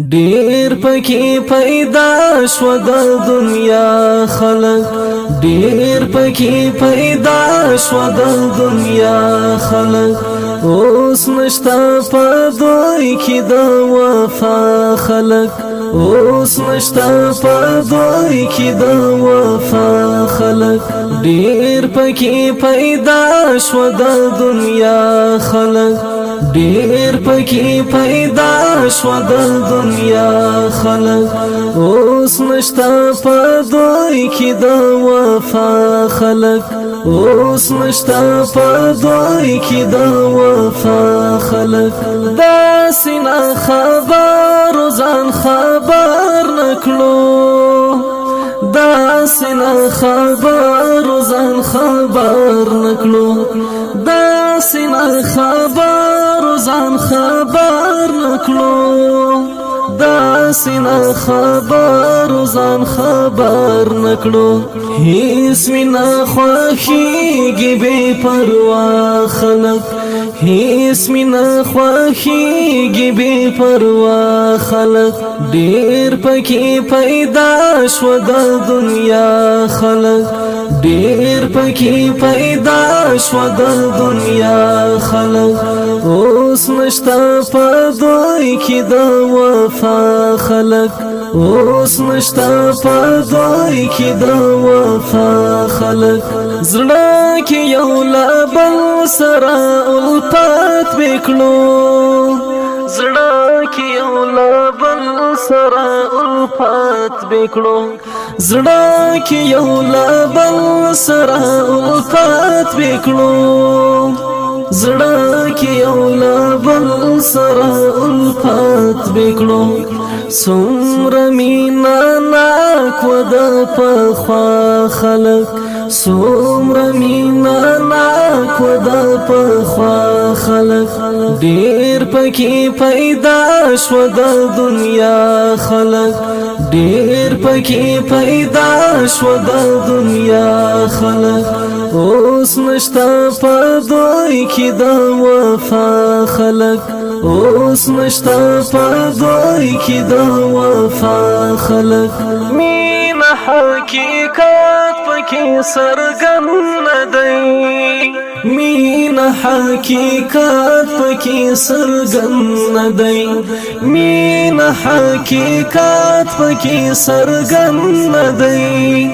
ډیر پکې پیدا شو د دنیا خلق ډیر پکې پیدا شو د دنیا خلق اوس نشتا په دوی کې د وفا خلق اوس نشتا په دوی کې د وفا خلق ډیر پکې پیدا شو د دنیا خلق ډیر پکې پیدا شو د دنیا خلق اوس نشتا په دوی کې د وفا خلق اوس نشتا په دوی کې د وفا خلق دا سینا خبر ځان خبر نکړو دا سینا خبر ځان خبر نکړو دا سینا خبر ځان خبر نکړو دا سینا خبر ځان خبر نکړو هیڅ مینا خوښیږي بے پروا خلق هیڅ مینا خوښیږي بے پروا خلق ډیر پکې پیدا شو د دنیا خلق ډیر پکې پیدا شو د دنیا خلق اوس نشتا په دوی کې د وفا خلق اوس نشتا په دوی کې د وفا خلق زړه کې یو لبل سره الفت وکړو زړه کې یو لبل سره الفت وکړو زړه کې یو لبل سره الفت وکړو زړه کې یو لبل سره الفت وکړو څومره مینا ناک و د پخوا خلق څومره مینا ناک و د پخوا خلق ډیر پکې پیدا شو د دنیا خلق ډیر پکې پیدا شو د دنیا خلق اوس نشتا په دوی کې د وفا خلق اوس نشتا په دوی کې د وفا خلق مینا حقیقت پکې سرګند دی مینا حقیقت پکې سرګند دی مینا حقیقت پکې سرګند دی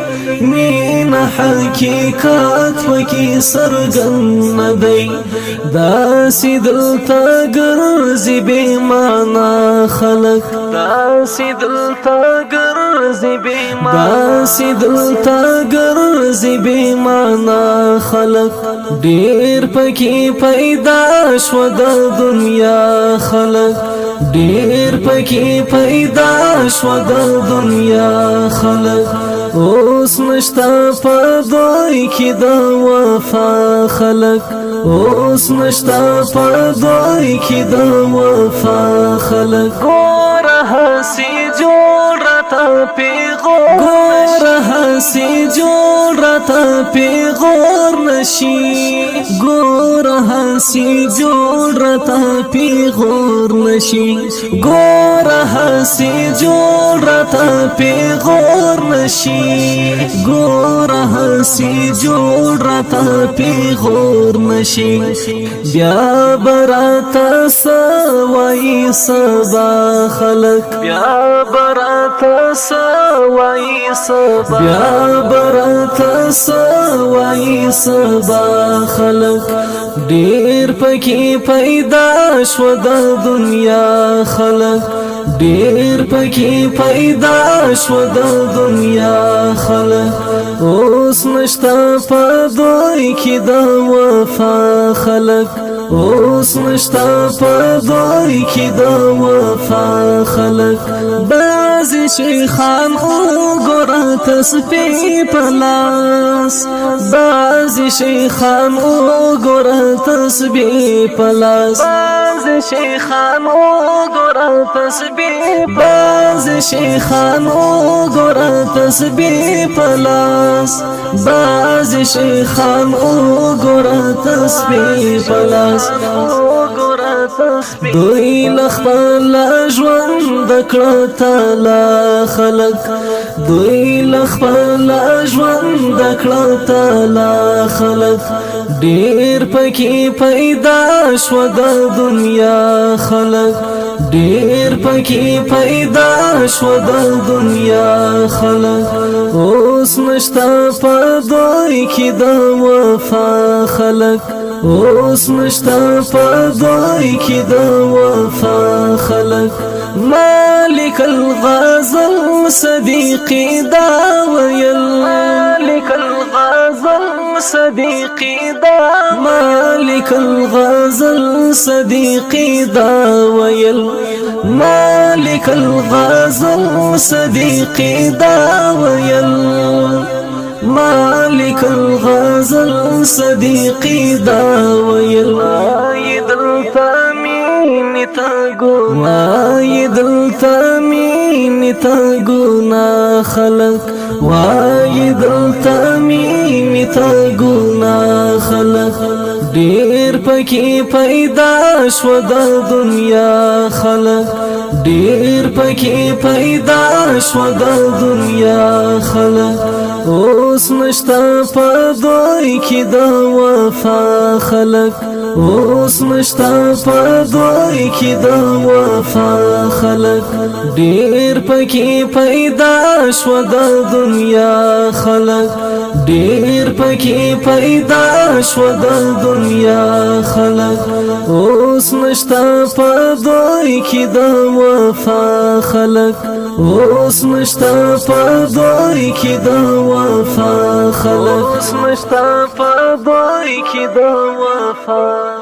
مینا حقیقت پکې سرګند دی داسې دلته ګرځي بې معنا خلق داسې دلته ګرځي بې معنا داسې دلته ګرځي بې معنا خلق ډیر پکې پیدا شو د دنیا خلق ډیر پکې پیدا شو د دنیا خلق اوس نشتا په دوی کې د وفا خلق اوس نشتا په دوی کې د وفا خلق ګوره هسې جوړ راته پیغور ګوره هسې جوړ راته پیغور نشي ګوره هسې جوړ راته پیغور نشي ګوره هسې جوړ راته پیغور نشي ګوره هسې جوړ راته پیغور نشي بیا براته سوای سبا خلق بیا براته سوای سبا بیا براته سوای سبا خلق ډیر پکې پیدا شو د دنیا خلق ډیر پکې پیدا شو د دنیا خلق اوس نشتا په دوی کې د وفا خلق اوس نشتا په دوی کې د وفا خلق بعضې شیخان وګوره تسبیح په لاس بعضې شیخان وګوره تسبیح په لاس بعضې شیخان وګوره تسبیح بعضې شیخان وګوره تسبیح په لاس بعضې شیخان وګوره تسبیح په لاس وګوره دوی لخپل ژوند کړه تعالی خلق دوی لخپل ژوند کړه تعالی خلق ډیر پکې پیدا شو د دنیا خلق ډیر پکې پیدا شو د دنیا خلق اوس نشتا په دوی کې د وفا خلق اوس نشتا په دوی کې د وفا خلق مالک الغزل صدیقی دا ویل مالک الغزل صدیقی دا مالک الغزل صدیقی دا ویل مالک الغزل صدیقی دا ویل مالک الغزل صدیقی دا ویل دلتا مینی تا گنا خلق وای دلتا مینی تا گنا خلق ډیر پکې پیدا شو د دنیا خلق ډیر پکې پیدا شو د دنیا خلق اوس نشتا په دوی کې د وفا خلق اوس نشتا په دوی کې د وفا خلق ډیر پکې پیدا شو د دنیا خلق ډیر پکې پیدا شو د دنیا خلق اوس نشتا په دوی کې د وفا خلق اوس نشتا په دوی کې د وفا خلق اوس نشتا په دوی کې د وفا